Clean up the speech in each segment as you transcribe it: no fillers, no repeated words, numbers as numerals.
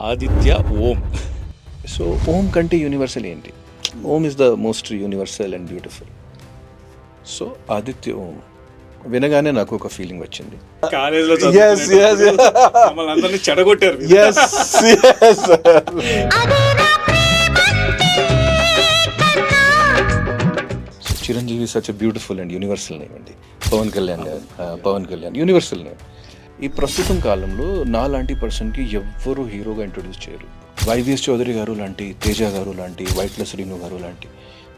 ఆదిత్య ఓం. So ఓం కంటే universal ఏంటి? Om is the most universal and beautiful. So Aditya Om వినగానే నాకు ఒక ఫీలింగ్ వచ్చింది. కాలేజీలో Yes, yes, yes. మమ్మల్ని అందరినీ చెడగొట్టారు. Yes yes Chiranjeevi such beautiful and universal name అండి. Pawan Kalyan universal name. ఈ ప్రస్తుతం కాలంలో నా లాంటి పర్సన్కి ఎవ్వరూ హీరోగా ఇంట్రొడ్యూస్ చేయరు. వైవిఎస్ చౌదరి గారు లాంటి, తేజ గారు లాంటి, వైట్ల శ్రీను గారు లాంటి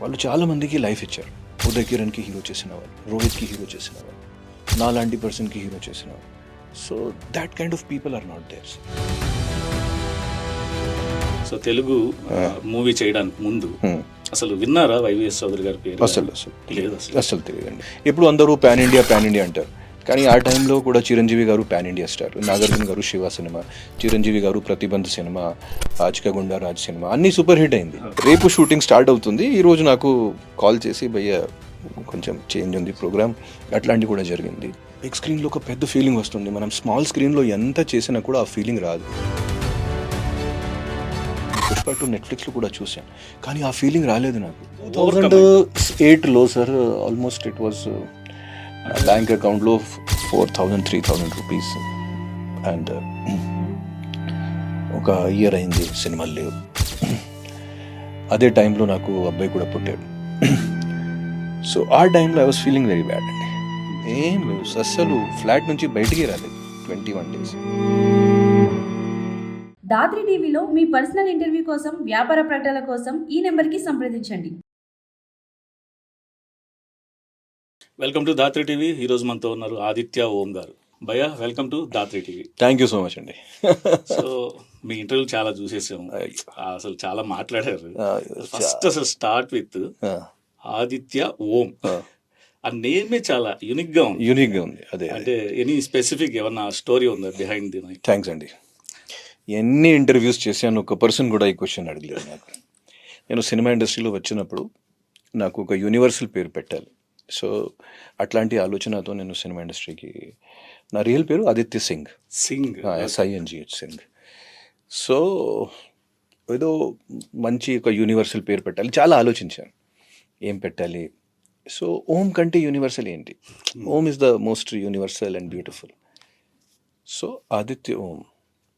వాళ్ళు చాలామందికి లైఫ్ ఇచ్చారు. ఉదయ్ కిరణ్కి హీరో చేసిన వాళ్ళు, రోహిత్కి హీరో చేసిన వాళ్ళు, నా లాంటి పర్సన్కి హీరో చేసిన వాళ్ళు. So that kind of people are not there. So Telugu movie చేయడానికి ముందు అసలు విన్నారా వైవిఎస్ చౌదరి గారి పేరు? అసలు తెలియదండి. ఇప్పుడు అందరూ పాన్ ఇండియా అంటారు, కానీ ఆ టైంలో కూడా చిరంజీవి గారు పాన్ ఇండియా స్టార్, నాగార్జున గారు శివ సినిమా, చిరంజీవి గారు ప్రతిబంధ్ సినిమా, ఆచిక గుండా రాజ్ సినిమా అన్నీ సూపర్ హిట్ అయింది. రేపు షూటింగ్ స్టార్ట్ అవుతుంది. ఈరోజు నాకు కాల్ చేసి భయ్య కొంచెం చేంజ్ ఉంది ప్రోగ్రామ్, అట్లాంటివి కూడా జరిగింది. బిగ్ స్క్రీన్లో ఒక పెద్ద ఫీలింగ్ వస్తుంది. మనం స్మాల్ స్క్రీన్లో ఎంత చేసినా కూడా ఆ ఫీలింగ్ రాదు. పుష్ప 2 నెట్ఫ్లిక్స్లో కూడా చూశాను, కానీ ఆ ఫీలింగ్ రాలేదు నాకు. 2008లో sir, almost it was bank అకౌంట్లో 4,000-3,000 రూపీస్. అండ్ ఒక ఇయర్ అయింది, సినిమాలు లేవు. అదే టైంలో నాకు అబ్బాయి కూడా పుట్టాడు. సో ఆ టైంలో I was feeling very bad అండి. ఏం లేదు, అస్సలు ఫ్లాట్ నుంచి బయటికి రాలేదు 21 days. దాత్రి టీవీలో మీ పర్సనల్ ఇంటర్వ్యూ కోసం, వ్యాపార ప్రకటనల కోసం ఈ నెంబర్కి సంప్రదించండి. Welcome to Dhatri TV. ఈరోజు మనతో ఉన్నారు ఆదిత్య ఓం గారు. భయ్య, welcome to Dhatri TV. Thank you so much అండి. సో మీ ఇంటర్వ్యూ చాలా చూసేసాము, అసలు చాలా మాట్లాడారు. ఫస్ట్ అసలు స్టార్ట్ విత్ ఆదిత్య ఓం. ఆ నేమే చాలా యూనిక్ గా ఉంది. అదే అంటే ఎనీ స్పెసిఫిక్ ఏమన్నా స్టోరీ ఉందా బిహైండ్ ది నేమ్? థ్యాంక్స్ అండి. ఎన్ని ఇంటర్వ్యూస్ చేశాను, ఒక పర్సన్ కూడా ఈ క్వశ్చన్ అడగలేదు నాకు. నేను సినిమా ఇండస్ట్రీలో వచ్చినప్పుడు నాకు ఒక యూనివర్సల్ పేరు పెట్టాలి. సో అట్లాంటి ఆలోచనతో నేను సినిమా ఇండస్ట్రీకి, నా రియల్ పేరు ఆదిత్య సింగ్, SINGH సింగ్. సో ఏదో మంచి ఒక యూనివర్సల్ పేరు పెట్టాలి, చాలా ఆలోచించాను ఏం పెట్టాలి. సో ఓం కంటే యూనివర్సల్ ఏంటి? Om is the most universal and beautiful. So Aditya Om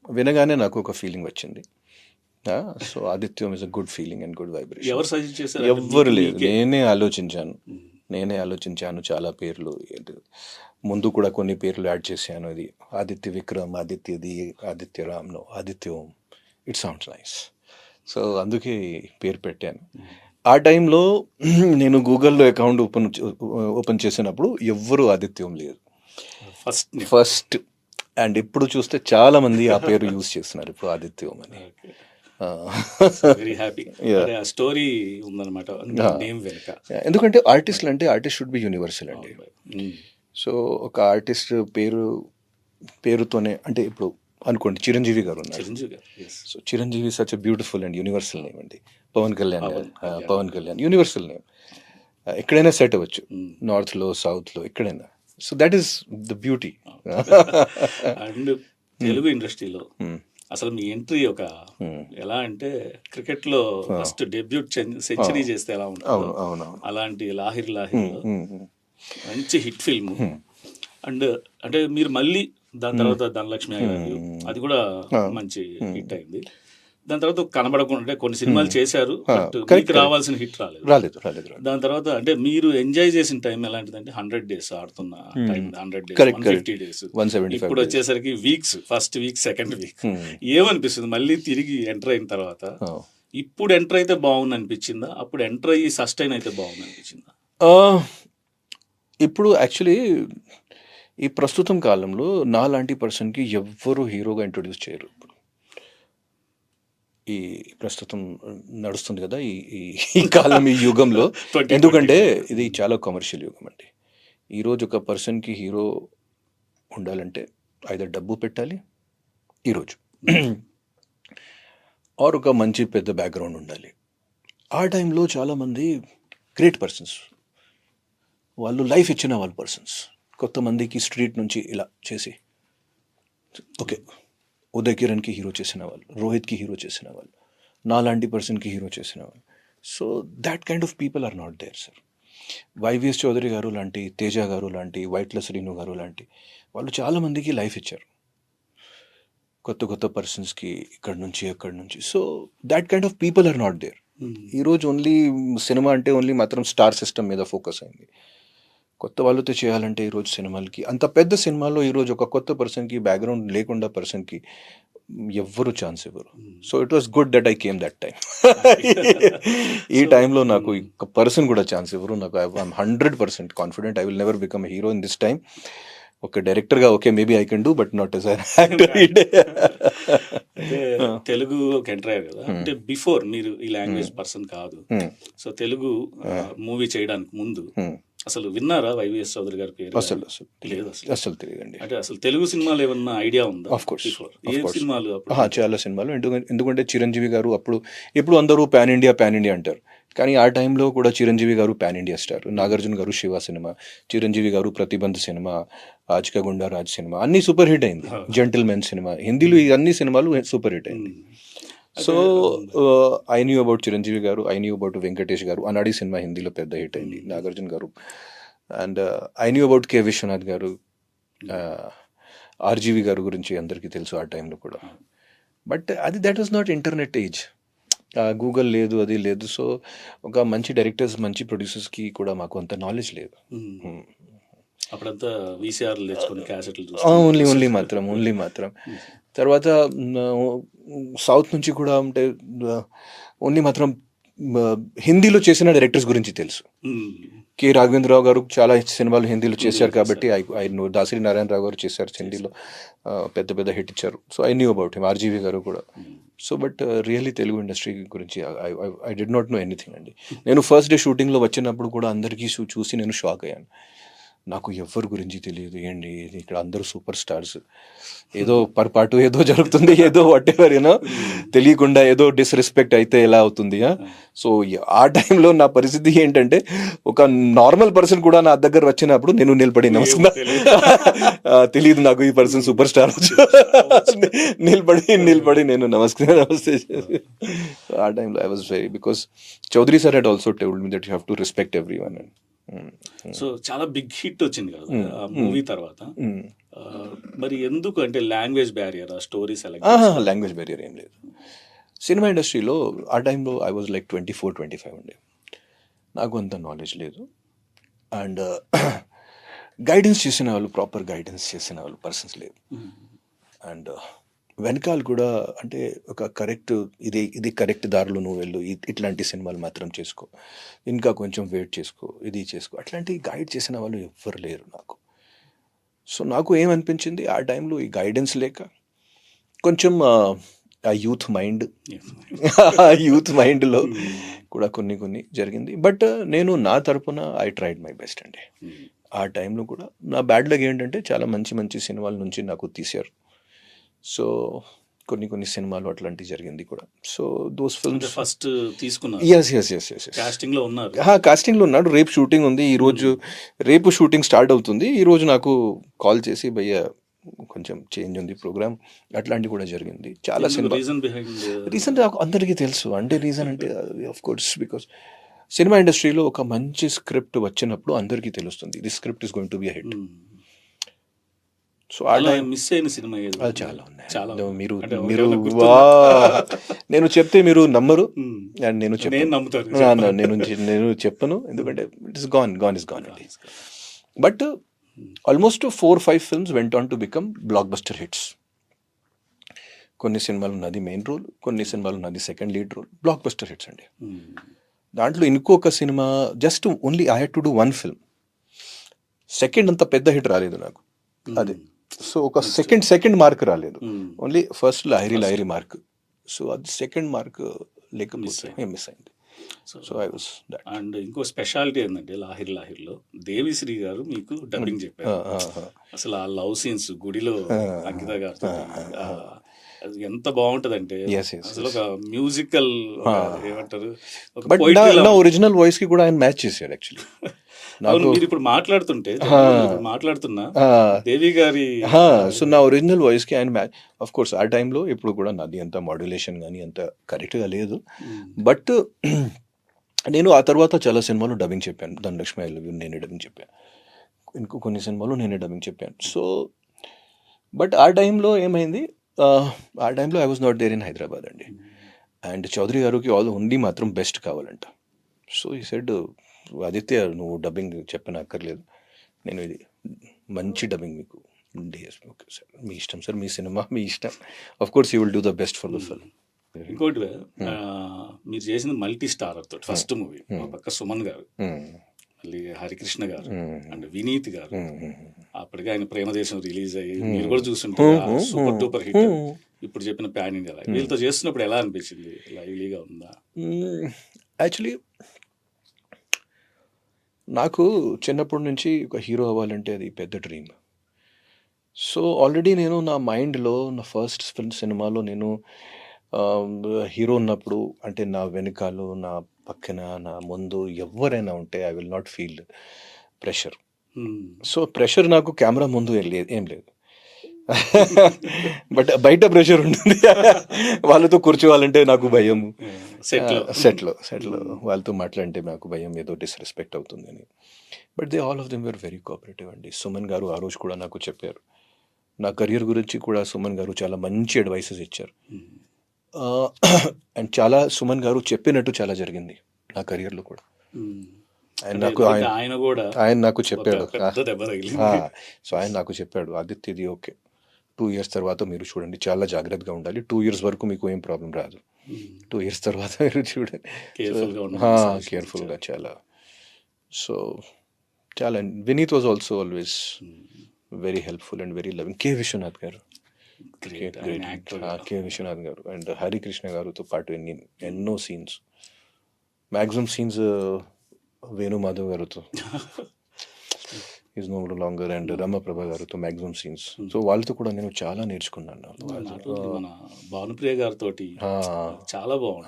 వినగానే నాకు ఒక ఫీలింగ్ వచ్చింది. So Adityam is a good feeling and good vibration. ఎవరు సజెస్ట్ చేశారు? ఎవ్వరు లేదు, నేనే ఆలోచించాను చాలా పేర్లు. ముందు కూడా కొన్ని పేర్లు యాడ్ చేశాను. ఇది ఆదిత్య విక్రమ్, ఆదిత్యది, ఆదిత్య రామ్నో, Aditya Om. It sounds nice. So అందుకే పేరు పెట్టాను. ఆ టైంలో నేను గూగుల్లో అకౌంట్ ఓపెన్ చేసినప్పుడు ఎవ్వరూ ఆదిత్యం లేదు, ఫస్ట్. అండ్ ఇప్పుడు చూస్తే చాలా మంది ఆ పేరు యూజ్ చేస్తున్నారు ఇప్పుడు, ఆదిత్యం అని. Very happy. స్టోరీ ఉందన్నమాట నేమ్ వెనుక. ఎందుకంటే ఆర్టిస్ట్ షుడ్ బి యూనివర్సల్ అండి. సో ఒక ఆర్టిస్ట్ పేరుతోనే, అంటే ఇప్పుడు అనుకోండి చిరంజీవి గారు ఉన్నారు. So Chiranjeevi such beautiful and universal name అండి. Pawan Kalyan universal name. ఎక్కడైనా సెట్ అవ్వచ్చు, నార్త్లో, సౌత్లో, ఎక్కడైనా. So that is the beauty. And Telugu ఇండస్ట్రీలో అసలు మీ ఎంట్రీ ఒక ఎలా అంటే, క్రికెట్ లో ఫస్ట్ డెబ్యూట్ సెంచరీ చేస్తే ఎలా ఉంటుంది, అలాంటి లాహిర్లో మంచి హిట్ ఫిల్మ్. అండ్ అంటే మీరు మళ్ళీ దాని తర్వాత ధనలక్ష్మి గారు, అది కూడా మంచి హిట్ అయింది. దాని తర్వాత కనబడకుండా, అంటే కొన్ని సినిమాలు చేశారు, బట్ మీకు రావాల్సిన హిట్ రాలేదు. దాని తర్వాత అంటే మీరు ఎంజాయ్ చేసిన టైం ఎలాంటిదంటే 100 days ఆడుతున్న టైం, 100 days, 150 days. ఇప్పుడు వచ్చేసరికి weeks, first week, second week. ఏమనిపిస్తుంది మళ్ళీ తిరిగి ఎంటర్ అయిన తర్వాత? ఇప్పుడు ఎంటర్ అయితే బాగుంది అనిపించిందా? అప్పుడు ఎంటర్ అయ్యి సస్టైన్ అయితే బాగుంది అనిపించిందా? ఇప్పుడు యాక్చువల్లీ ఈ ప్రస్తుతం కాలంలో నా లాంటి పర్సన్కి ఎవ్వరూ హీరోగా ఇంట్రొడ్యూస్ చేయరు. ఈ ప్రస్తుతం నడుస్తుంది కదా ఈ కాలం, ఈ యుగంలో. ఎందుకంటే ఇది చాలా కమర్షియల్ యుగం అండి. ఈరోజు ఒక పర్సన్కి హీరో ఉండాలంటే ఐదర్ డబ్బు పెట్టాలి ఈరోజు, ఆర్ ఒక మంచి పెద్ద బ్యాక్గ్రౌండ్ ఉండాలి. ఆ టైంలో చాలామంది గ్రేట్ పర్సన్స్, వాళ్ళు లైఫ్ ఇచ్చిన పర్సన్స్, కొంతమందికి స్ట్రీట్ నుంచి ఇలా చేసి ఓకే ఉదయ్ కిరణ్కి హీరో చేసిన వాళ్ళు, రోహిత్కి హీరో చేసిన వాళ్ళు, నాలాంటి పర్సన్కి హీరో చేసిన వాళ్ళు. So that kind of people are not there sir. YVS Chowdary గారు లాంటి, తేజ గారు లాంటి, వైట్ల శ్రీను గారు లాంటి వాళ్ళు చాలామందికి లైఫ్ ఇచ్చారు, కొత్త కొత్త పర్సన్స్కి ఇక్కడి నుంచి అక్కడి నుంచి. So that kind of people are not there. ఈరోజు ఓన్లీ సినిమా అంటే ఓన్లీ మాత్రం స్టార్ సిస్టమ్ మీద ఫోకస్ అయింది. కొత్త వాళ్ళతో చేయాలంటే ఈరోజు సినిమాలకి, అంత పెద్ద సినిమాలో ఈరోజు ఒక కొత్త పర్సన్కి, బ్యాక్గ్రౌండ్ లేకుండా పర్సన్కి ఎవ్వరు ఛాన్స్ ఇవ్వరు. So it was good that I came that time. ఈ టైంలో నాకు ఒక పర్సన్ కూడా ఛాన్స్ ఇవ్వరు. నాకు I'm 100% confident I will never become a hero in this time. ఒక డైరెక్టర్గా okay maybe I can do, but not as actor. Telugu ఒక ఎంటర్ అయ్యారు కదా, అంటే బిఫోర్ మీరు ఈ లాంగ్వేజ్ పర్సన్ కాదు, సో తెలుగు మూవీ చేయడానికి ముందు అసలు విన్నారా వైవిఎస్ చౌదరి గారి పేరు? అసలు లేదు, అసలు తెలియదండి. అంటే అసలు తెలుగు సినిమాలు ఏమన్నా ఐడియా ఉందా? ఆఫ్ కోర్స్ ఏ సినిమాలు? చాలా సినిమాలు. ఎందుకంటే చిరంజీవి గారు ఇప్పుడు అందరూ పాన్ ఇండియా అంటారు, కానీ ఆ టైంలో కూడా చిరంజీవి గారు పాన్ ఇండియా స్టార్. నాగార్జున గారు శివ సినిమా, చిరంజీవి గారు ప్రతిబంధ్ సినిమా, ఆజ్కా గుండా రాజ్ సినిమా అన్నీ సూపర్ హిట్ అయింది. జెంటిల్మెన్ సినిమా, హిందీలో ఈ అన్ని సినిమాలు సూపర్ హిట్ అయింది. So I knew about Chiranjeevi గారు, ఐ న్యూ అబౌట్ వెంకటేష్ గారు, అనాడి సినిమా హిందీలో పెద్ద హిట్ అయింది, నాగార్జున గారు. And I knew about K Viswanath గారు, ఆర్జీవి గారు గురించి అందరికీ తెలుసు ఆ టైంలో కూడా. But that was not internet age, Google లేదు, అది లేదు. సో ఒక మంచి డైరెక్టర్స్, మంచి ప్రొడ్యూసర్స్కి కూడా మాకు అంత నాలెడ్జ్ లేదు. అప్పుడంతా వీసీఆర్ తెచ్చుకుని క్యాసెట్లు ఓన్లీ మాత్రం. తర్వాత సౌత్ నుంచి కూడా అంటే ఓన్లీ మాత్రం హిందీలో చేసిన డైరెక్టర్స్ గురించి తెలుసు. కె రాఘవేంద్రరావు గారు చాలా సినిమాలు హిందీలో చేశారు కాబట్టి ఐ నో. దాసరి నారాయణరావు గారు చేశారు హిందీలో, పెద్ద హిట్ ఇచ్చారు. So I knew about him. RGV గారు కూడా. So but really Telugu industry గురించి I did not know anything అండి. నేను ఫస్ట్ డే షూటింగ్లో వచ్చినప్పుడు కూడా అందరికీ చూసి నేను షాక్ అయ్యాను. నాకు ఎవరి గురించి తెలియదు ఏంటి, ఇక్కడ అందరూ సూపర్ స్టార్స్, ఏదో పొరపాటు ఏదో జరుగుతుంది, ఏదో వాటెవర్ యూనో, తెలియకుండా ఏదో డిస్రెస్పెక్ట్ అయితే ఎలా అవుతుంది. సో ఆ టైంలో నా పరిస్థితి ఏంటంటే, ఒక నార్మల్ పర్సన్ కూడా నా దగ్గర వచ్చినప్పుడు నేను నిలబడి నమస్కారం, తెలియదు నాకు ఈ పర్సన్ సూపర్ స్టార్, నిలబడి నేను నమస్తే. ఆ టైంలో I was very, because Chowdary sir had also told me that you have to respect everyone. So చాలా బిగ్ హిట్ వచ్చింది కదా ఆ మూవీ తర్వాత. మరి ఎందుకు అంటే language barrier, story select? Language barrier ఏం లేదు. సినిమా ఇండస్ట్రీలో ఆ టైంలో ఐ వాజ్ లైక్ 24-25 ఉండే, నాకు అంత నాలెడ్జ్ లేదు. అండ్ గైడెన్స్ చేసిన వాళ్ళు, ప్రాపర్ గైడెన్స్ చేసిన వాళ్ళు పర్సన్స్ లేదు. అండ్ వెనకాల కూడా అంటే ఒక కరెక్ట్, ఇది కరెక్ట్ దారిలో నువ్వు వెళ్ళు, ఇట్లాంటి సినిమాలు మాత్రం చేసుకో, ఇంకా కొంచెం వెయిట్ చేసుకో, ఇది చేసుకో, అట్లాంటి గైడ్ చేసిన వాళ్ళు ఎవ్వరు లేరు నాకు. సో నాకు ఏమనిపించింది ఆ టైంలో, ఈ గైడెన్స్ లేక కొంచెం ఆ యూత్ మైండ్లో కూడా కొన్ని జరిగింది. బట్ నేను నా తరపున ఐ ట్రైడ్ మై బెస్ట్ అండి. ఆ టైంలో కూడా నా బ్యాడ్ లక్ ఏంటంటే, చాలా మంచి సినిమాల నుంచి నాకు తీశారు. సో కొన్ని సినిమాలు అట్లాంటివి జరిగింది కూడా. సో దోస్ ఫిల్మ్స్ ఫస్ట్ తీసుకున్నారు. yes. కాస్టింగ్ లో ఉన్నారు. కాస్టింగ్లో ఉన్నాడు. రేపు షూటింగ్ ఉంది, రేపు షూటింగ్ స్టార్ట్ అవుతుంది. ఈరోజు నాకు కాల్ చేసి, భయ్య కొంచెం చేంజ్ ఉంది ప్రోగ్రామ్, అట్లాంటివి కూడా జరిగింది. చాలా సినిమా రీజన్ అందరికీ తెలుసు. అంటే రీజన్ అంటే ఆఫ్ కోర్స్ బికాస్ సినిమా ఇండస్ట్రీలో ఒక మంచి స్క్రిప్ట్ వచ్చినప్పుడు అందరికీ తెలుస్తుంది, the script is going to be a hit. So అలా మిస్ అయిన సినిమా చాలా ఉన్నాయి. నేను చెప్తే మీరు నమ్మరు, అండ్ నేను చెప్పను, ఎందుకంటే ఇట్ ఇస్ గాన్ అండి. But almost 4-5 films went on to become blockbuster hits. కొన్ని సినిమాలు ఉన్నది మెయిన్ రోల్, కొన్ని సినిమాలు ఉన్నది second lead role, blockbuster hits అండి. దాంట్లో ఇంకొక cinema just only I had to do 1 film, second అంత పెద్ద హిట్ రాలేదు నాకు. అదే, సో ఒక సెకండ్ మార్క్ రాలేదు, only first Lahiri mark. So అది సెకండ్ మార్క్ లేకపోతే మిస్ అయింది. So I was that. And ఇంకో స్పెషాలిటీ ఏంటంటే లాహిర్లో దేవిశ్రీ గారు మీకు డబ్బింగ్ చెప్పారు. అసలు ఆ లవ్ సీన్స్ గుడిలో అంకిత గారితో ఎంత బాగుంటదంటే, అసలు ఒక మ్యూజికల్ ఏమంటారు, బట్ నా ఒరిజినల్ వాయిస్ కి కూడా ఆయన మ్యాచ్ చేశాడు యాక్చువల్లీ. అవును, మీరు ఇప్పుడు మాట్లాడుతుంటే ఇప్పుడు మాట్లాడుతున్నా దేవి గారి సో నా ఒరిజినల్ వాయిస్కి ఆయన ఆఫ్ కోర్స్ ఆ టైంలో ఇప్పుడు కూడా నాది అంత మాడ్యులేషన్ కానీ అంత కరెక్ట్గా లేదు. బట్ నేను ఆ తర్వాత చాలా సినిమాలు డబ్బింగ్ చెప్పాను. ధనలక్ష్మి ఐ లవ్ యూ నేనే డబ్బింగ్ చెప్పాను, ఇంకో కొన్ని సినిమాలు నేనే డబ్బింగ్ చెప్పాను. సో బట్ ఆ టైంలో ఏమైంది, ఆ టైంలో I was not there in Hyderabad అండి. అండ్ చౌదరి గారికి ఓన్లీ మాత్రం బెస్ట్ కావాలంట. సో ఈ సెడ్, ఆదిత్య నువ్వు డబ్బింగ్ చెప్పనక్కర్లేదు, నేను ఇది మంచి డబ్బింగ్ మీకు ఓకే సార్, మీ ఇష్టం సార్, మీ సినిమా మీ ఇష్టం, of course you will do the best for the film. ఇంకోటి మీరు చేసిన మల్టీ స్టారర్ తోటి ఫస్ట్ మూవీ, ఒక పక్క సుమన్ గారు, మళ్ళీ హరికృష్ణ గారు అండ్ వినీత్ గారు. అప్పటికే ఆయన ప్రేమదేశం రిలీజ్ అయ్యి మీరు కూడా చూస్తుంటారు, సూపర్ డూపర్ హిట్. ఇప్పుడు చెప్పిన ప్యాన్ ఇండియా వీళ్ళతో చేస్తున్నప్పుడు ఎలా అనిపించింది? లైవ్లీగా ఉందా? యాక్చువల్లీ నాకు చిన్నప్పటి నుంచి ఒక హీరో అవ్వాలంటే అది పెద్ద డ్రీమ్. సో ఆల్రెడీ నేను నా మైండ్లో నా ఫస్ట్ సినిమాలో నేను హీరో ఉన్నప్పుడు, అంటే నా వెనకాల నా పక్కన నా ముందు ఎవరైనా ఉంటే I will not feel pressure. So pressure నాకు కెమెరా ముందు ఏం లేదు బట్ బయట ప్రెషర్ ఉంటుంది. వాళ్ళతో కూర్చోవాలంటే నాకు భయం, సెట్లో వాళ్ళతో మాట్లాడితే నాకు భయం, ఏదో డిస్రెస్పెక్ట్ అవుతుంది అని. But they all of them were very cooperative అండి. సుమన్ గారు ఆ రోజు కూడా నాకు చెప్పారు, నా కెరియర్ గురించి కూడా సుమన్ గారు చాలా మంచి అడ్వైసెస్ ఇచ్చారు. అండ్ చాలా సుమన్ గారు చెప్పినట్టు చాలా జరిగింది నా కెరియర్లో కూడా. ఆయన నాకు చెప్పాడు, సో ఆయన నాకు చెప్పాడు, ఆదిత్య ఇది ఓకే, 2 years తర్వాత మీరు చూడండి, చాలా జాగ్రత్తగా ఉండాలి, 2 years వరకు మీకు ఏం ప్రాబ్లం రాదు, 2 years తర్వాత మీరు చూడండి కేర్ఫుల్గా చాలా. సో చాలా. Vineet was also always very helpful and very loving. K Viswanath గారు, కే విశ్వనాథ్ గారు అండ్ హరికృష్ణ గారితో పాటు ఎన్నో scenes, maximum scenes Venu Madhav గారితో, is no longer, and Ramaprabha గారితో మ్యాక్సిమం సీన్స్. సో వాళ్ళతో కూడా నేను చాలా నేర్చుకున్నాను. మన భానుప్రియ గారితో చాలా బాగుంది.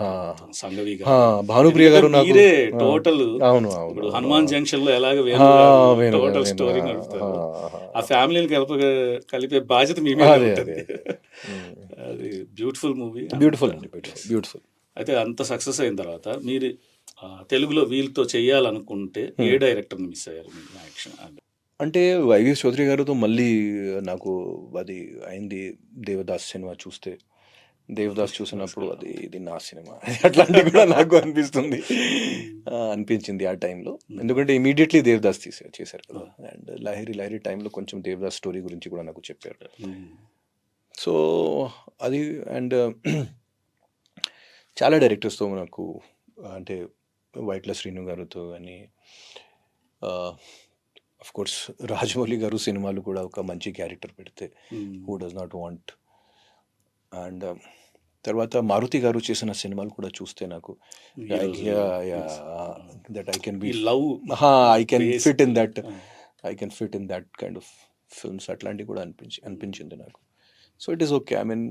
సంగవి భానుప్రియ గారు నాకు టోటల్, అవును ఇప్పుడు హనుమాన్ జంక్షన్ లో ఎలాగ టోటల్ స్టోరీ నడుపుతారు, ఆ ఫ్యామిలీని కలిపే బాధ్యత మీ మీద ఉంటుంది. అది బ్యూటిఫుల్ మూవీ, బ్యూటిఫుల్ అండి, బ్యూటిఫుల్. అయితే అంత సక్సెస్ అయిన తర్వాత మీరు తెలుగులో వీళ్ళతో చేయాలనుకుంటే ఏ డైరెక్టర్ని మిస్ అయ్యారు మీరు యాక్షన్? అంటే వైవిఎస్ చౌదరి గారితో మళ్ళీ నాకు అది అయింది దేవదాస్ సినిమా చూస్తే. దేవదాస్ చూసినప్పుడు ఇది నా సినిమా అట్లాంటివి కూడా నాకు అనిపించింది ఆ టైంలో. ఎందుకంటే ఇమీడియట్లీ దేవదాస్ చేశారు కదా. అండ్ లహరి టైంలో కొంచెం దేవదాస్ స్టోరీ గురించి కూడా నాకు చెప్పారు. సో అది. అండ్ చాలా డైరెక్టర్స్తో నాకు, అంటే వైట్ల శ్రీను గారితో కానీ, ఆఫ్ కోర్స్ రాజమౌళి గారు సినిమాలు కూడా ఒక మంచి క్యారెక్టర్ పెడితే who does not want. And తర్వాత మారుతి గారు చేసిన సినిమాలు కూడా చూస్తే నాకు that I can be love, I can fit in that kind of films, అట్లాంటివి కూడా అనిపించింది నాకు. So it is okay, I mean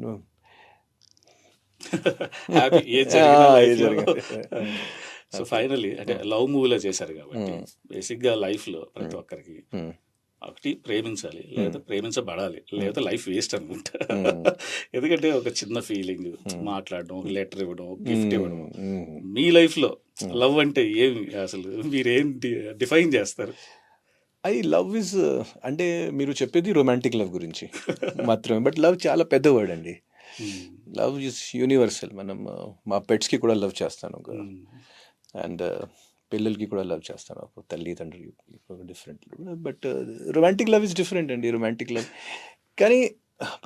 so finally అంటే లవ్ మూవీలో చేశారు కాబట్టి బేసిక్గా లైఫ్లో ప్రతి ఒక్కరికి ఒకటి ప్రేమించాలి, లేదా ప్రేమించబడాలి, లేదా లైఫ్ వేస్ట్ అనుకుంటా. ఎందుకంటే ఒక చిన్న ఫీలింగ్, మాట్లాడడం, ఒక లెటర్ ఇవ్వడం, గిఫ్ట్ ఇవ్వడం. మీ లైఫ్లో లవ్ అంటే ఏమి, అసలు మీరేం డిఫైన్ చేస్తారు? లవ్ ఇస్, అంటే మీరు చెప్పేది రొమాంటిక్ లవ్ గురించి మాత్రమే, బట్ లవ్ చాలా పెద్ద వర్డ్ అండి. Love is universal. మనం మా పెట్స్కి కూడా లవ్ చేస్తాను, అండ్ పిల్లలకి కూడా లవ్ చేస్తాను, తల్లి తండ్రి different. But romantic love is different అండి. రొమాంటిక్ లవ్, కానీ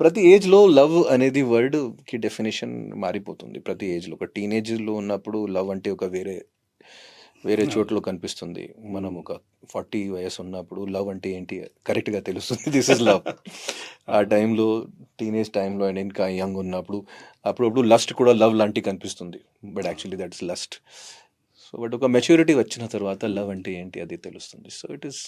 ప్రతి ఏజ్లో లవ్ అనేది వర్డ్కి డెఫినేషన్ మారిపోతుంది. ప్రతి ఏజ్లో, ఒక టీనేజ్లో ఉన్నప్పుడు లవ్ అంటే ఒక వేరే చోట్ల కనిపిస్తుంది. మనం ఒక 40 వయసు ఉన్నప్పుడు లవ్ అంటే ఏంటి కరెక్ట్గా తెలుస్తుంది, దిస్ ఇస్ లవ్. ఆ టైంలో, టీనేజ్ టైంలో, అండ్ ఇంకా యంగ్ ఉన్నప్పుడు అప్పుడప్పుడు లస్ట్ కూడా లవ్ లాంటి కనిపిస్తుంది, but actually that is lust. So but ఒక మెచ్యూరిటీ వచ్చిన తర్వాత లవ్ అంటే ఏంటి అది తెలుస్తుంది. సో ఇట్ ఈస్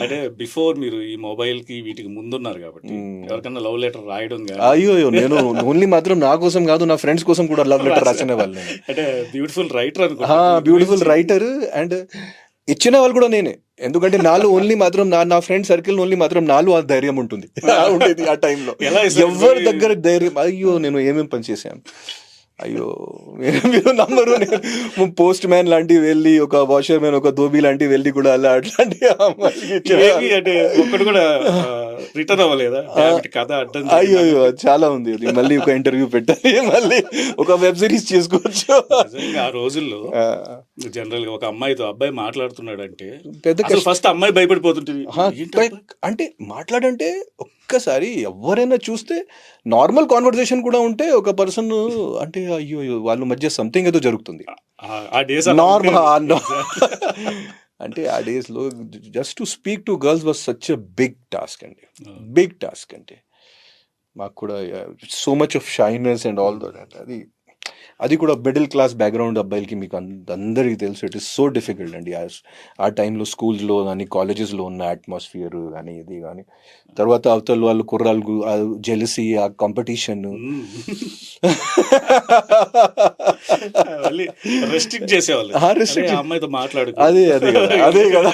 అంటే బిఫోర్ మీరు ఈ మొబైల్ కి వీటికి ముందున్నారు కాబట్టి ఎవరికైనా లవ్ లెటర్ రాయడం కానీ అయ్యో నేను ఓన్లీ మాత్రం నా కోసం కాదు నా ఫ్రెండ్స్ కోసం కూడా లవ్ లెటర్ రాసిన వాళ్ళు అంటే బ్యూటిఫుల్ రైటర్ అనుకో బ్యూటిఫుల్ రైటర్ అండ్ ఇచ్చిన వాళ్ళు కూడా నేనే. ఎందుకంటే నాలో ఓన్లీ మాత్రం నా ఫ్రెండ్ సర్కిల్ ఓన్లీ మాత్రం నాలో ఆ ధైర్యం ఉంటుంది ఉండేది ఆ టైంలో. ఎవరి దగ్గర ధైర్యం, అయ్యో నేను ఏమేమి పని చేశాను, అయ్యో మీరు నమ్మరు, నేను పోస్ట్ మ్యాన్ లాంటివి వెళ్ళి, ఒక వాషర్ మ్యాన్, ఒక ధోబీ లాంటివి వెళ్ళి కూడా అలా అట్లాంటి అంటే ఒక్కడు కూడా రిటర్న్ అవ్వలేదా కథ అడ్డం? అయ్యో చాలా ఉంది. అది మళ్ళీ ఒక ఇంటర్వ్యూ పెట్టాలి, మళ్ళీ ఒక వెబ్ సిరీస్ చేసుకోవచ్చు. ఆ రోజుల్లో జనరల్ గా ఒక అమ్మాయితో అబ్బాయి మాట్లాడుతున్నాడంటే పెద్ద ఫస్ట్ అమ్మాయి భయపడిపోతుంటుంది. అంటే మాట్లాడంటే ఒక్కసారి ఎవరైనా చూస్తే నార్మల్ కాన్వర్సేషన్ కూడా ఉంటే ఒక పర్సన్ అంటే అయ్యో వాళ్ళ మధ్య సంథింగ్ ఏదో జరుగుతుంది. ఆ డేస్ నార్మల్ అంటే ఆ డేస్లో just to speak to girls was such a big task అండి, బిగ్ టాస్క్. అంటే మాకు కూడా so much of shyness and all that. అది కూడా మిడిల్ క్లాస్ బ్యాక్గ్రౌండ్ అబ్బాయిలకి మీకు అందరికీ తెలుసు, ఇట్ ఈస్ సో డిఫికల్ట్ అండి. ఆ టైంలో స్కూల్స్లో కానీ కాలేజెస్లో ఉన్న అట్మాస్ఫియర్ కానీ ఇది కానీ, తర్వాత అవతల వాళ్ళు కుర్రాళ్ళు జెలసీ, ఆ కాంపిటీషన్ రెస్ట్రిక్ట్ చేసేవాళ్ళు. అమ్మాయితో మాట్లాడు, అదే కదా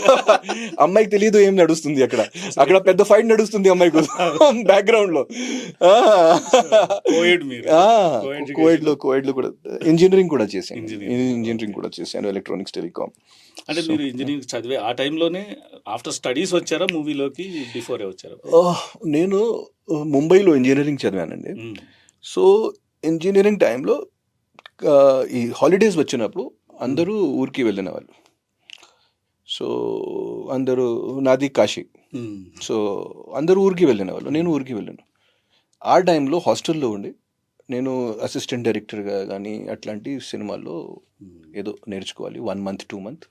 అమ్మాయికి తెలియదు ఏం నడుస్తుంది అక్కడ. అక్కడ పెద్ద ఫైట్ నడుస్తుంది అమ్మాయి కోసం బ్యాక్గ్రౌండ్ లో. కోవిడ్ లో కూడా ఇంజనీరింగ్ కూడా చేశాను, ఎలక్ట్రానిక్స్ టెలికామ్. అంటే మీరు ఇంజనీరింగ్ చదివే ఆ టైంలోనే ఆఫ్టర్ స్టడీస్ వచ్చారా మూవీలోకి, బిఫోరే వచ్చారా? నేను ముంబైలో ఇంజనీరింగ్ చదివానండి. సో ఇంజనీరింగ్ టైంలో ఈ హాలిడేస్ వచ్చినప్పుడు అందరూ ఊరికి వెళ్ళిన వాళ్ళు. సో అందరూ, నాది కాశీ, సో అందరూ ఊరికి వెళ్ళిన వాళ్ళు, నేను ఊరికి వెళ్ళాను. ఆ టైంలో హాస్టల్లో ఉండి నేను అసిస్టెంట్ డైరెక్టర్గా కానీ అట్లాంటి సినిమాల్లో ఏదో నేర్చుకోవాలి, 1 month 2 months.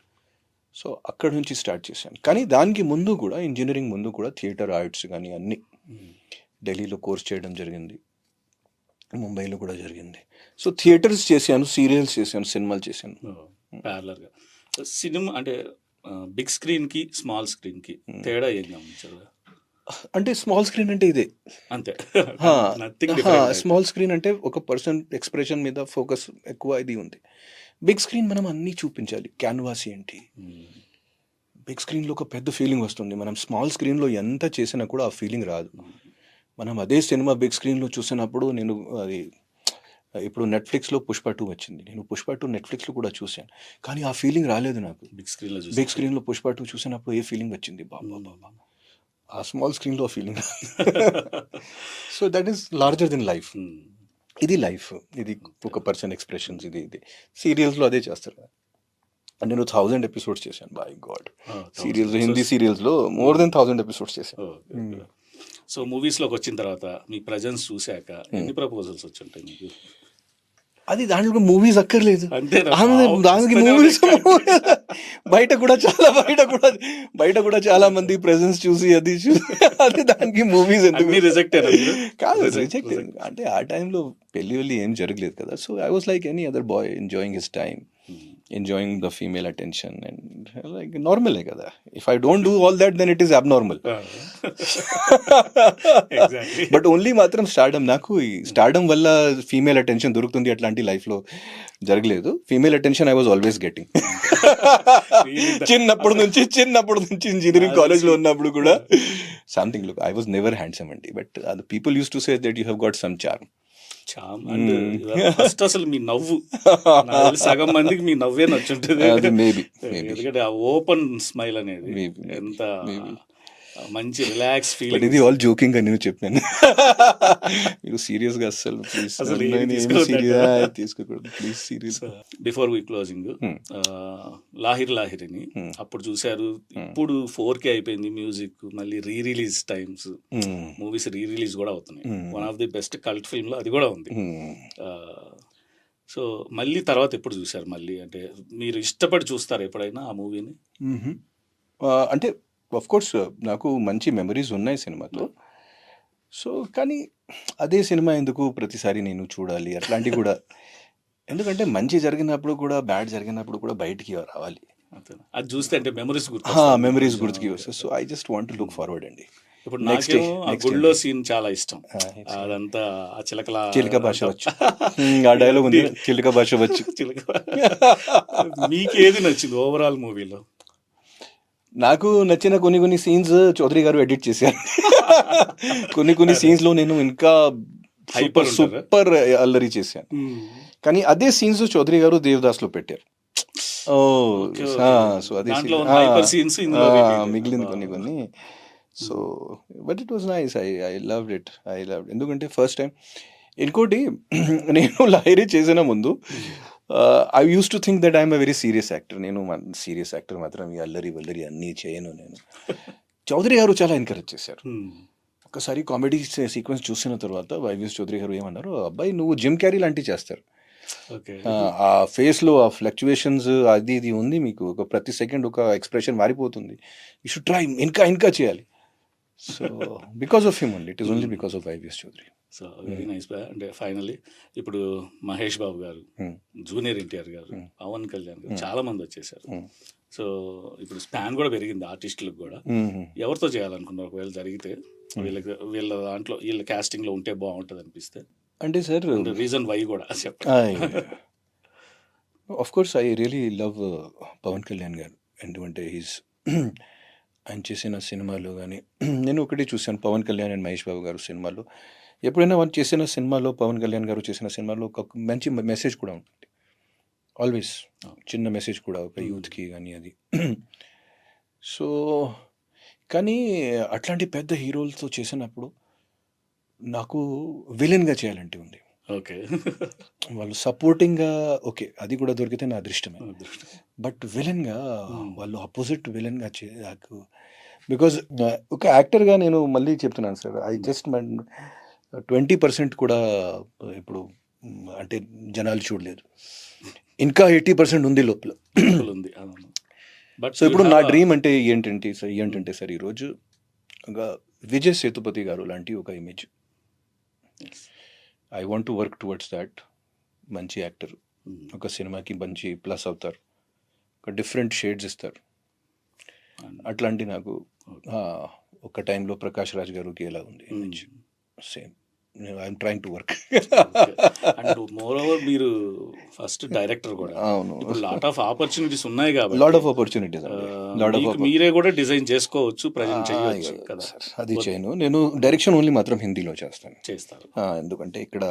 సో అక్కడ నుంచి స్టార్ట్ చేశాను. కానీ దానికి ముందు కూడా, ఇంజనీరింగ్ ముందు కూడా థియేటర్ ఆర్ట్స్ కానీ అన్నీ ఢిల్లీలో కోర్స్ చేయడం జరిగింది, ముంబైలో కూడా జరిగింది. సో థియేటర్స్ చేశాను, సీరియల్స్ చేశాను, సినిమాలు చేశాను. ప్యారలర్గా సినిమా అంటే బిగ్ స్క్రీన్కి స్మాల్ స్క్రీన్కి తేడా ఏం గమనించారు? అంటే స్మాల్ స్క్రీన్ అంటే ఇదే అంతే. స్మాల్ స్క్రీన్ అంటే ఒక పర్సన్ ఎక్స్ప్రెషన్ మీద ఫోకస్ ఎక్కువ ఇది ఉంది. బిగ్ స్క్రీన్ మనం అన్నీ చూపించాలి, క్యాన్వాస్ ఏంటి. బిగ్ స్క్రీన్లో ఒక పెద్ద ఫీలింగ్ వస్తుంది, మనం స్మాల్ స్క్రీన్లో ఎంత చేసినా కూడా ఆ ఫీలింగ్ రాదు. మనం అదే సినిమా బిగ్ స్క్రీన్లో చూసినప్పుడు, నేను అది ఇప్పుడు నెట్ఫ్లిక్స్లో పుష్ప 2 వచ్చింది, నేను పుష్ప 2 నెట్ఫ్లిక్స్లో కూడా చూశాను, కానీ ఆ ఫీలింగ్ రాలేదు నాకు. బిగ్ స్క్రీన్లో పుష్ప 2 చూసినప్పుడు ఏ ఫీలింగ్ వచ్చింది, బాబా ఆ స్మాల్ స్క్రీన్లో feeling. So that is larger than life. ఇది లైఫ్, ఇది ఒక పర్సన్ ఎక్స్ప్రెషన్స్, ఇది సీరియల్స్లో అదే చేస్తారు కదా. నేను 1000 ఎపిసోడ్స్ చేశాను, బై గాడ్. సీరియల్స్, హిందీ సీరియల్స్లో more than 1000 ఎపిసోడ్స్ చేశాను. సో మూవీస్లోకి వచ్చిన తర్వాత మీ ప్రజెన్స్ చూశాక ఎన్ని ప్రపోజల్స్ వచ్చి ఉంటాయి మీకు? అది దాంట్లో మూవీస్ అక్కర్లేదు, దానికి మూవీస్ బయట కూడా చాలా మంది ప్రెజెన్స్ చూసి అది దానికి మూవీస్ ఎందుకు రిజెక్ట్ కాదు, రిజెక్ట్ అంటే ఆ టైంలో పెళ్ళి ఏం జరగలేదు కదా. So I was like any other bye, enjoying his time, enjoying the female attention, and like normal hai kada. If I don't do all that, then it is abnormal. Exactly. But only matram stardom, naku stardom valla female attention dorukutundi atlanti life lo jaragaledu. Female attention I was always getting. చిన్నప్పుడు నుంచి engineering college లో ఉన్నప్పుడు కూడా something, look, I was never handsome andi, but the people used to say that you have got some charm. First అసలు మీ నవ్వు, సగం మందికి మీ నవ్వే నచ్చుంటుంది. ఎందుకంటే ఆ ఓపెన్ స్మైల్ అనేది ఎంత మంచి రిలాక్స్ ఫీలింగ్. ఇది ఆల్ జోకింగ్ అని నేను చెప్పాను, మీరు సీరియస్ గా అసలు తీసుకోకూడదు please, serious. Before we closing, లాహిరిని అప్పుడు చూసారు, ఇప్పుడు 4K అయిపోయింది మ్యూజిక్, మళ్ళీ re release times, movies re release కూడా అవుతున్నాయి. One of the best cult film లో అది కూడా ఉంది. సో మళ్ళీ తర్వాత ఎప్పుడు చూసారు మళ్ళీ, అంటే మీరు ఇష్టపడి చూస్తారు ఎప్పుడైనా ఆ మూవీని? అంటే ఆఫ్ కోర్స్ నాకు మంచి మెమరీస్ ఉన్నాయి సినిమాతో. సో కానీ అదే సినిమా ఎందుకు ప్రతిసారి నేను చూడాలి అట్లాంటివి కూడా, ఎందుకంటే మంచి జరిగినప్పుడు కూడా బ్యాడ్ జరిగినప్పుడు కూడా బయటికి రావాలి. అంతేనా? అది చూస్తే అంటే మెమరీస్ గుర్తు మెమరీస్ గుర్తుకి వస్తాయి. So I just want to look forward అండి. ఇప్పుడు Next నాకేమో day, ఆ next గుళ్ళో day. సీన్ చాలా ఇష్టం. అదంతా ఆ చిలకల చిలక భాష వచ్చు. ఆ డైలాగ్ ఉంది, చిలక భాష వచ్చు. చిలక మీకేది నచ్చింది ఓవరాల్ మూవీలో? నాకు నచ్చిన కొన్ని సీన్స్ చౌదరి గారు ఎడిట్ చేశారు. కొన్ని scenes లో నేను ఇంకా Hyper సూపర్ ఉంటారా? సూపర్ అల్లరి చేశాను. కానీ అదే సీన్స్ చౌదరి గారు దేవదాస్ లో పెట్టారు. Okay, okay. సో అదే దాంట్లో ఉన్న hyper scenes ఇందులో పెట్టారు. మిగిలింది అబ్బా. కొన్ని. So but it was nice. I loved it. ఎందుకంటే ఫస్ట్ టైం. ఇంకోటి నేను లాహిరి చేసిన ముందు I use to think that I'm a very serious actor. నేను సీరియస్ యాక్టర్ మాత్రం ఈ అల్లరి వల్లరి అన్నీ చేయను నేను. చౌదరి గారు చాలా ఎంకరేజ్ చేశారు. ఒకసారి కామెడీ సీక్వెన్స్ చూసిన తర్వాత వైవిఎస్ చౌదరి గారు ఏమన్నారు, అబ్బాయి నువ్వు జిమ్ క్యారీ లాంటివి చేస్తారు. ఓకే. ఆ ఫేస్లో ఆ ఫ్లక్చువేషన్స్ అది ఇది ఉంది మీకు, ఒక ప్రతి సెకండ్ ఒక ఎక్స్ప్రెషన్ మారిపోతుంది. యూ షుడ్ ట్రై, ఇంకా చేయాలి. So because of him only, it is only because of YVS Chowdary. So very nice. అంటే ఫైనల్లీ ఇప్పుడు మహేష్ బాబు గారు, జూనియర్ ఎన్టీఆర్ గారు, పవన్ కళ్యాణ్ గారు చాలా మంది వచ్చేసారు. సో ఇప్పుడు స్పాన్ కూడా పెరిగింది ఆర్టిస్టులకు కూడా. ఎవరితో చేయాలనుకున్నారు ఒకవేళ జరిగితే? వీళ్ళ దాంట్లో వీళ్ళ casting లో ఉంటే బాగుంటుంది అనిపిస్తే అంటే సార్ రీజన్ వై కూడా చెప్పండి. Of course I really love Pawan Kalyan గారు. ఎందుకంటే ఆయన చేసిన సినిమాలు కానీ నేను ఒకటి చూశాను, పవన్ కళ్యాణ్ అండ్ మహేష్ బాబు గారు సినిమాలో. ఎప్పుడైనా వాళ్ళు చేసిన సినిమాలో, పవన్ కళ్యాణ్ గారు చేసిన సినిమాలో ఒక మంచి మెసేజ్ కూడా ఉంటుంది. ఆల్వేస్ చిన్న మెసేజ్ కూడా ఒక యూత్కి కానీ అది. సో కానీ అట్లాంటి పెద్ద హీరోలతో చేసినప్పుడు నాకు విలన్గా చేయాలంటే ఉంది. ఓకే. వాళ్ళు సపోర్టింగ్గా ఓకే, అది కూడా దొరికితే నా అదృష్టమే. బట్ విలన్గా వాళ్ళు ఆపోజిట్ విలన్గా నాకు, బికాజ్ ఒక యాక్టర్గా నేను మళ్ళీ చెప్తున్నాను సార్, ఐ జస్ట్ 20% కూడా ఇప్పుడు అంటే జనాలు చూడలేదు, ఇంకా 80% ఉంది లోపల. ఉంది. బట్ సో ఇప్పుడు నా డ్రీమ్ అంటే ఏంటంటే సార్ ఈరోజు ఒక విజయ్ సేతుపతి గారు లాంటి ఒక image, I want to work towards that. మంచి యాక్టర్, ఒక సినిమాకి మంచి ప్లస్ అవుతారు, ఒక డిఫరెంట్ షేడ్స్ ఇస్తారు. అట్లాంటి నాకు ఒక టైంలో ప్రకాష్ రాజ్ గారికి ఎలా ఉంది image, same I'm trying to work. And more over మీరు ఫస్ట్ డైరెక్టర్ కూడా. అవును, లాట్ ఆఫ్ ఆపర్చునిటీస్ ఉన్నాయి కాబట్టి లాట్ ఆఫ్ ఆపర్చునిటీస్ మీరే కూడా డిజైన్ చేసుకోవచ్చు, ప్రజెంట్ చేయొచ్చు కదా. అది చేయను నేను, డైరెక్షన్ ఓన్లీ మాత్రం హిందీలో చేస్తారు. ఎందుకంటే ఇక్కడ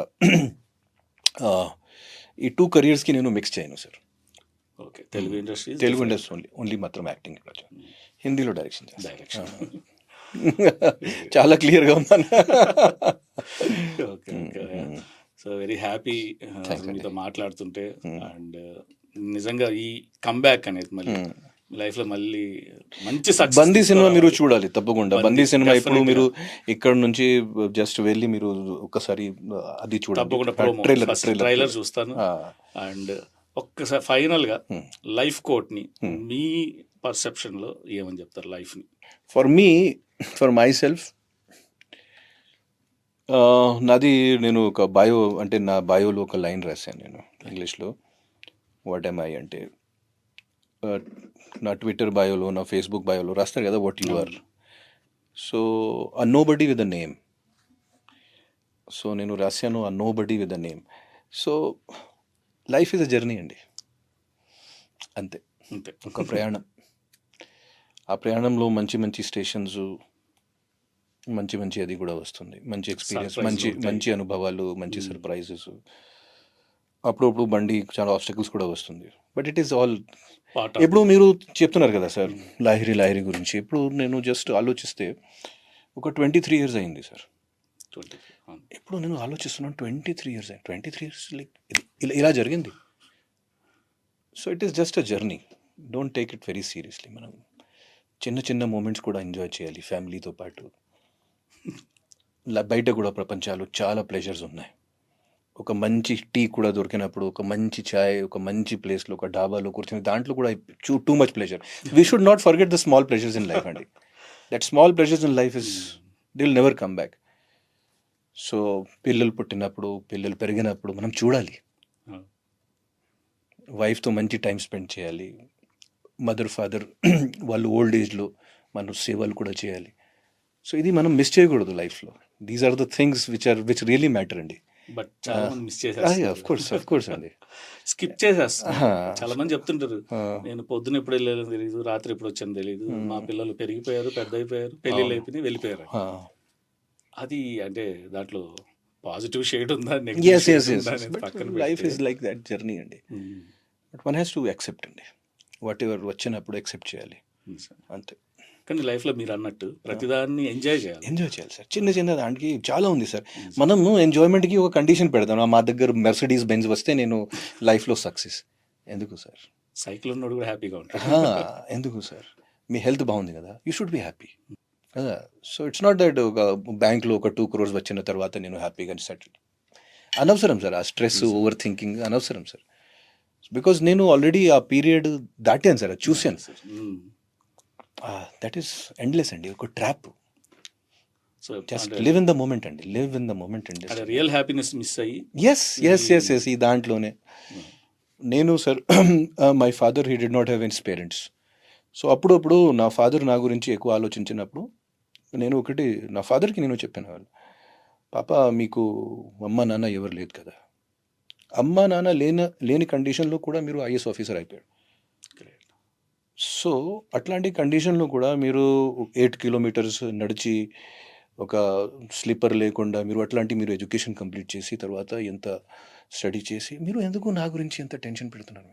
ఈ 2 careersకి నేను మిక్స్ చేయను sir. Okay. Telugu industry only మాత్రం యాక్టింగ్, హిందీలో డైరెక్షన్. డైరెక్షన్ చాలా క్లియర్గా ఉన్నాను. ఓకే. సో వెరీ హ్యాపీ మీతో మాట్లాడుతుంటే. అండ్ నిజంగా ఈ కంబ్యాక్ అనేది మళ్ళీ లైఫ్లో మళ్ళీ మంచి సక్సెస్. బందీ సినిమా మీరు చూడాలి తప్పకుండా. బందీ సినిమా ఇప్పుడు మీరు ఇక్కడ నుంచి జస్ట్ వెళ్ళి మీరు ఒకసారి అది చూడాలి. ట్రైలర్ చూస్తాను. అండ్ ఒక్కసారి ఫైనల్గా లైఫ్ కోట్ని మీ పర్సెప్షన్లో ఏమని చెప్తారు లైఫ్ని? ఫర్ మై సెల్ఫ్, నాది నేను ఒక బయో అంటే నా బయోలో ఒక లైన్ రాశాను నేను ఇంగ్లీష్లో. వాట్ ఎమ్ ఐ అంటే నా ట్విట్టర్ బయోలో, నా ఫేస్బుక్ బయోలో రాస్తారు కదా what you are. So a nobody with a name. So నేను రాశాను a nobody with a name. So life is a journey అండి, అంతే. ఒక ప్రయాణం. ఆ ప్రయాణంలో మంచి స్టేషన్స్, మంచి అది కూడా వస్తుంది, మంచి ఎక్స్పీరియన్స్, మంచి అనుభవాలు, మంచి సర్ప్రైజెస్. అప్పుడప్పుడు బండి చాలా ఆబ్స్టకల్స్ కూడా వస్తుంది. But it is all. ఇప్పుడు మీరు చెప్తున్నారు కదా సార్ లాహిరి గురించి. ఇప్పుడు నేను జస్ట్ ఆలోచిస్తే ఒక 23 years అయింది సార్. ఇప్పుడు నేను ఆలోచిస్తున్నాను 23 years అయింది. 23 years లైక్ ఇలా జరిగింది. So it is just a journey. Don't take it very seriously. మనం చిన్న మూమెంట్స్ కూడా ఎంజాయ్ చేయాలి ఫ్యామిలీతో పాటు. బయట కూడా ప్రపంచాలు చాలా ప్లెజర్స్ ఉన్నాయి. ఒక మంచి టీ కూడా దొరికినప్పుడు, ఒక మంచి చాయ్, ఒక మంచి ప్లేస్లో, ఒక డాబాలో కూర్చొని దాంట్లో కూడా too much pleasure. We should not forget the small pleasures in life అండి. That small pleasures in life is they will never come back. So పిల్లలు పుట్టినప్పుడు, పిల్లలు పెరిగినప్పుడు మనం చూడాలి, వైఫ్తో మంచి టైం స్పెండ్ చేయాలి, మదర్ ఫాదర్ వాళ్ళు ఓల్డ్ ఏజ్లో మనం సేవలు కూడా చేయాలి. సో ఇది మనం మిస్ చేయకూడదు లైఫ్లో. These are the things which really matter అండి. బట్ చాలా మంది మిస్ చేసేస్తారు. ఆఫ్ కోర్స్ అండి. స్కిప్ చేసేస్తారు. చాలా మంది చెప్తుంటారు, నేను పొద్దున ఎప్పుడు వెళ్ళానో తెలియదు, రాత్రి ఎప్పుడు వచ్చానో తెలియదు, మా పిల్లలు పెరిగిపోయారు, పెద్ద అయిపోయారు, పెళ్ళిళ్ళు అయిపోయినాయి, వెళ్ళిపోయారు. అది అంటే దాంట్లో పాజిటివ్ షేడ్ ఉందా, నెగటివ్ షేడ్ ఉందా అనేది పక్కన లైఫ్ పెడితే. ఇస్ లైక్ దట్ జర్నీ అండి. But one has to accept అండి. వాట్ ఎవర్ వచ్చినప్పుడు యాక్సెప్ట్ చేయాలి అంతే. కానీ లైఫ్లో మీరు అన్నట్టు ప్రతిదాన్ని ఎంజాయ్ చేయాలి. ఎంజాయ్ చేయాలి సార్. చిన్న చిన్న దానికి చాలా ఉంది సార్. మనము ఎంజాయ్మెంట్కి ఒక కండిషన్ పెడతాం. మా దగ్గర మెర్సిడీస్ బెంజ్ వస్తే నేను లైఫ్లో సక్సెస్. ఎందుకు సార్? సైకిల్ ఉన్నోడు కూడా హ్యాపీగా ఉంటాడు. ఎందుకు సార్? మీ హెల్త్ బాగుంది కదా, యూ షుడ్ బి హ్యాపీ కదా. సో ఇట్స్ నాట్ దట్ ఒక బ్యాంక్లో ఒక 2 crores వచ్చిన తర్వాత నేను హ్యాపీగా సెటిల్. అనవసరం సార్ ఆ స్ట్రెస్, ఓవర్ థింకింగ్ అనవసరం సార్. బికాజ్ నేను ఆల్రెడీ ఆ పీరియడ్ దాటాను సార్, అది చూశాను సార్. దట్ ఈస్ ఎండ్లెస్ అండి, ఒక trap. So just live in the moment అండి, లివ్ ఇన్ ద మూమెంట్ అండి. రియల్ హ్యాపీనెస్ మిస్ అయ్యి ఎస్ ఈ దాంట్లోనే నేను sir my father he did not have ఎన్స్ పేరెంట్స్. సో అప్పుడప్పుడు నా ఫాదర్ నా గురించి ఎక్కువ ఆలోచించినప్పుడు నేను ఒకటి నా ఫాదర్కి నేను చెప్పాను, వాళ్ళు పాప మీకు అమ్మ నాన్న ఎవరు లేదు కదా, అమ్మ నాన్న లేని కండిషన్లో కూడా మీరు ఐఏఎస్ ఆఫీసర్ అయిపోయాడు. సో అట్లాంటి కండిషన్లో కూడా మీరు 8 kilometers నడిచి ఒక స్లీపర్ లేకుండా మీరు ఎడ్యుకేషన్ కంప్లీట్ చేసి తర్వాత ఎంత స్టడీ చేసి మీరు ఎందుకు నా గురించి ఎంత టెన్షన్ పెడుతున్నారు?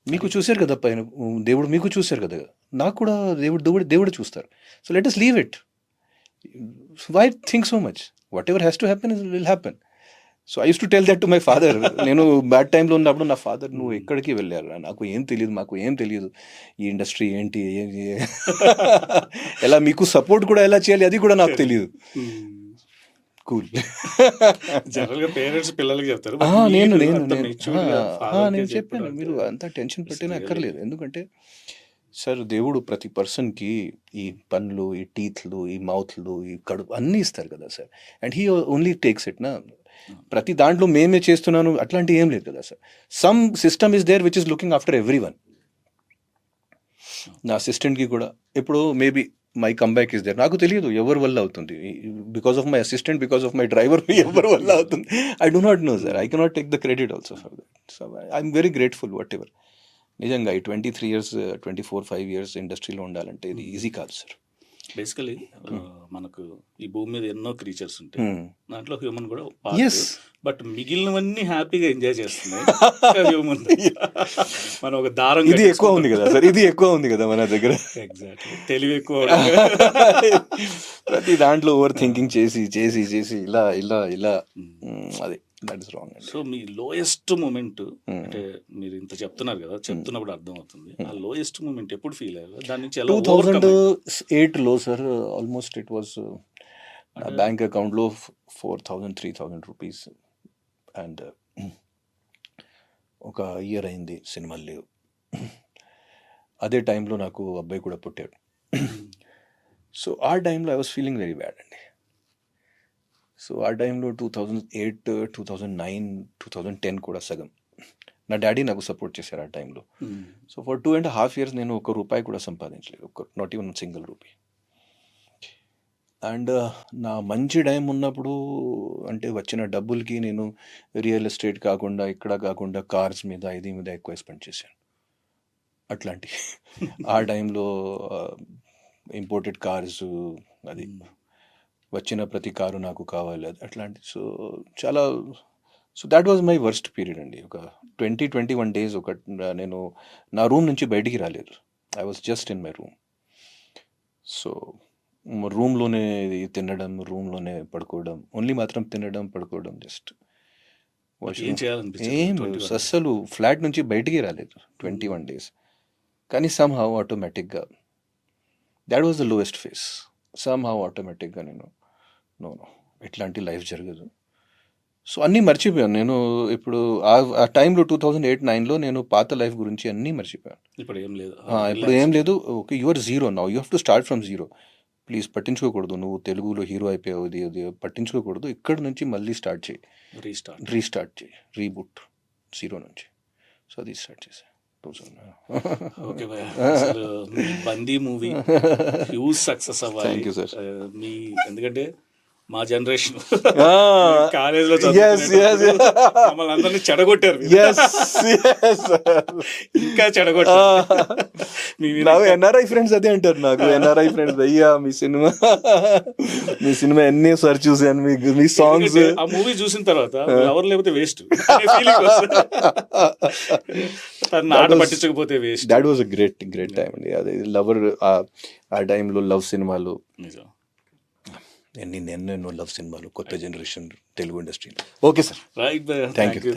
మీకు చూశారు కదా పైన దేవుడు, మీకు చూశారు కదా, నాకు కూడా దేవుడు చూస్తారు. So let us leave it. Why think so much? Whatever has to happen will happen. So I use to tell that to my father. నేను బ్యాడ్ టైంలో ఉన్నప్పుడు నా ఫాదర్, నువ్వు ఎక్కడికి వెళ్ళారు, నాకు ఏం తెలియదు, మాకు ఏం తెలియదు ఈ ఇండస్ట్రీ ఏంటి, ఎలా మీకు సపోర్ట్ కూడా ఎలా చేయాలి అది కూడా నాకు తెలియదు. కూల్. జనరల్ గా పేరెంట్స్ పిల్లలకి చెప్తారు. నేను చెప్పాను, మీరు అంత టెన్షన్ పెట్టినా అక్కర్లేదు. ఎందుకంటే సార్ దేవుడు ప్రతి పర్సన్కి ఈ పన్నులు, ఈ టీత్లు, ఈ మౌత్లు, ఈ కడుపు అన్నీ ఇస్తారు కదా sir. And he only takes it నా. ప్రతి దాంట్లో మేమే చేస్తున్నాను అట్లాంటి ఏం లేదు కదా sir. Some system is there which is looking after every one. నా అసిస్టెంట్కి కూడా ఇప్పుడు maybe my comeback is there, నాకు తెలియదు ఎవరి వల్ల అవుతుంది, because of my assistant, because of my driver, ఎవరి వల్ల అవుతుంది I do not know sir. I cannot take the credit also for that. So I'm very grateful what ever. నిజంగా ఈ 23 years 24-5 years ఇండస్ట్రీలో ఉండాలంటే ఇది ఈజీ కాదు సార్. బేసికలీ మనకు ఈ భూమి మీద ఎన్నో క్రీచర్స్ ఉంటాయి, దాంట్లో హ్యూమన్ కూడా Yes. బట్ మిగిలినవన్నీ హ్యాపీగా ఎంజాయ్ చేస్తున్నాయి. హ్యూమన్ మనం ఒక దారం ఇది ఎక్కువ ఉంది కదా సార్, ఇది ఎక్కువ ఉంది కదా మన దగ్గర. ఎగ్జాక్ట్లీ, తెలివి ఎక్కువ. ప్రతి దాంట్లో ఓవర్ థింకింగ్ చేసి చేసి చేసి ఇలా ఇలా ఇలా అది దట్ ఇస్ రాంగ్. సో మీ లోయెస్ట్ మూమెంట్ అంటే మీరు ఇంత చెప్తున్నారు కదా, చెప్తున్నప్పుడు అర్థం అవుతుంది. ఆ లోయెస్ట్ మూమెంట్ ఎప్పుడు ఫీల్ అయ్యారు? దాని నుంచి ఎలా 2008లో sir almost it was bank అకౌంట్లో 4,000-3,000 రూపీస్. అండ్ ఒక ఇయర్ అయింది, సినిమాలు లేవు. అదే టైంలో నాకు అబ్బాయి కూడా పుట్టాడు. సో ఆ టైంలో I was feeling very bad అండి. సో ఆ టైంలో 2008, 2009, 2010 కూడా సగం నా డాడీ నాకు సపోర్ట్ చేశారు ఆ టైంలో. సో ఫర్ 2.5 years నేను ₹1 కూడా సంపాదించలేదు, not even single rupee. And నా మంచి టైం ఉన్నప్పుడు అంటే వచ్చిన డబ్బులకి నేను రియల్ ఎస్టేట్ కాకుండా ఇక్కడ కాకుండా కార్స్ మీద ఇది మీద ఎక్కువ స్పెండ్ చేశాను. అట్లాంటి ఆ టైంలో ఇంపోర్టెడ్ కార్స్, అది వచ్చిన ప్రతి కారు నాకు కావాలి, అది అట్లాంటి. సో చాలా, so that was my worst period అండి. ఒక 20-21 days ఒక నేను నా రూమ్ నుంచి బయటికి రాలేదు. I was just in my room. So రూమ్లోనే తినడం, రూమ్లోనే పడుకోవడం, ఓన్లీ మాత్రం తినడం, పడుకోవడం, జస్ట్ ఏం చేయాలనిపించింది? అస్సలు ఫ్లాట్ నుంచి బయటికి రాలేదు 21 days. కానీ సమ్ హౌ ఆటోమేటిక్గా that was the lowest face. Some how ఆటోమేటిక్గా నేను నో ఇట్లాంటి లైఫ్ జరగదు. సో అన్నీ మర్చిపోయాను నేను. ఇప్పుడు ఆ టైంలో 2008-9లో నేను పాత లైఫ్ గురించి అన్నీ మర్చిపోయాను. ఇప్పుడు ఏం లేదు, ఇప్పుడు ఏం లేదు. Okay, you are zero now, you have to start from zero. Please పట్టించుకోకూడదు, నువ్వు తెలుగులో హీరో అయిపోయావు, ఇది పట్టించుకోకూడదు. ఇక్కడ నుంచి మళ్ళీ స్టార్ట్ చేయి, రీస్టార్ట్ చేయి, రీబూట్ జీరో నుంచి. సో అది స్టార్ట్ చేశాను. ఓకే భయ్యా, అసలు మీ బందీ మూవీ హ్యూజ్ సక్సెస్ అవ్వాలి. Thank you, sir. మీ ఎందుకంటే మా జనరేషన్ Ah, కాలేజ్ లో yes, yes. మమ్మల్ని అందరినీ చెడగొట్టారు మీరు. yes, yes. ఇంకా చెడగొట్టారు మీ మీద నాకు ఎన్ఆర్ఐ ఫ్రెండ్స్ అదే అంటారు, నాకు ఎన్ఆర్ఐ ఫ్రెండ్స్ అయ్యా మీ సినిమా ఎన్నిసార్లు చూసాను, మీ సాంగ్స్. ఎందుకంటే ఆ మూవీ చూసిన తర్వాత ఎవరు లేకపోతే వేస్ట్ తను ఆట పట్టించకపోతే waste. That was a great time అండి. అది లవర్ ఆ టైంలో లవ్ సినిమాలు, నిజం. ఎన్నెన్నో లవ్ సినిమాలు, కొత్త జనరేషన్ తెలుగు ఇండస్ట్రీలో. Okay sir, right thank you.